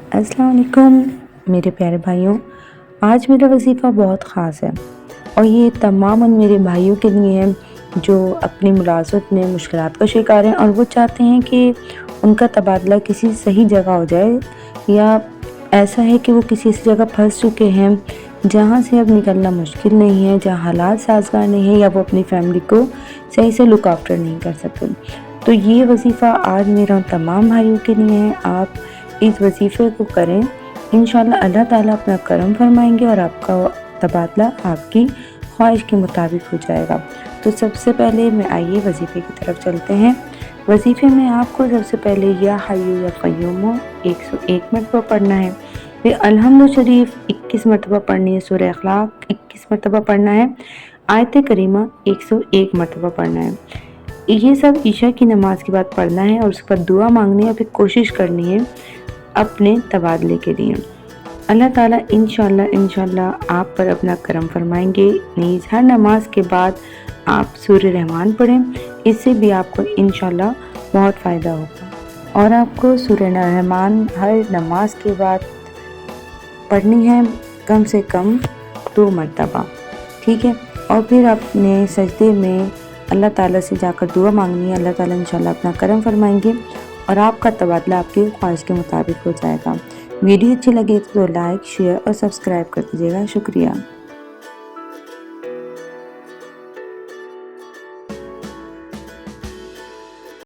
अस्सलाम वालेकुम मेरे प्यारे भाइयों। आज मेरा वजीफ़ा बहुत ख़ास है और ये तमाम उन मेरे भाइयों के लिए है जो अपनी मुलाज़मत में मुश्किलात का शिकार हैं और वो चाहते हैं कि उनका तबादला किसी सही जगह हो जाए, या ऐसा है कि वो किसी ऐसी जगह फंस चुके हैं जहाँ से अब निकलना मुश्किल नहीं है, जहाँ हालात साज़गार नहीं है, या वो अपनी फैमिली को सही से लुक आफ्टर नहीं कर सकते। तो ये वजीफ़ा आज मेरा उन तमाम भाइयों के लिए है। आप इस वजीफ़े को करें, इंशाअल्लाह अल्लाह ताला अपना करम फरमाएंगे और आपका तबादला आपकी ख्वाहिश के मुताबिक हो जाएगा। तो सबसे पहले मैं आइए वजीफ़े की तरफ चलते हैं। वजीफ़े में आपको सबसे पहले या हय्यू या क़य्यूम 101 मरतबा पढ़ना है, फिर अलहम्दु शरीफ 21 मरतबा पढ़नी है, सूरह अखलाक 21 मरतबा पढ़ना है, आयत करीमा 101 मरतबा पढ़ना है। ये सब ईशा की नमाज के बाद पढ़ना है और उसके बाद दुआ मांगनी है, फिर कोशिश करनी है अपने तबादले के लिए। अल्लाह ताला इंशाअल्लाह आप पर अपना करम फरमाएंगे। नीज़ हर नमाज के बाद आप सूरह रहमान पढ़ें, इससे भी आपको इंशाअल्लाह बहुत फ़ायदा होगा। और आपको सूरह रहमान हर नमाज के बाद पढ़नी है कम से कम 2 मरतबा, ठीक है। और फिर अपने सजदे में अल्लाह ताला से जाकर दुआ मांगनी है। अल्लाह ताला इंशाअल्लाह अपना करम फरमाएंगे और आपका तबादला आपकी ख्वाहिश के मुताबिक हो जाएगा। वीडियो अच्छी लगे तो लाइक, शेयर और सब्सक्राइब कर दीजिएगा। शुक्रिया।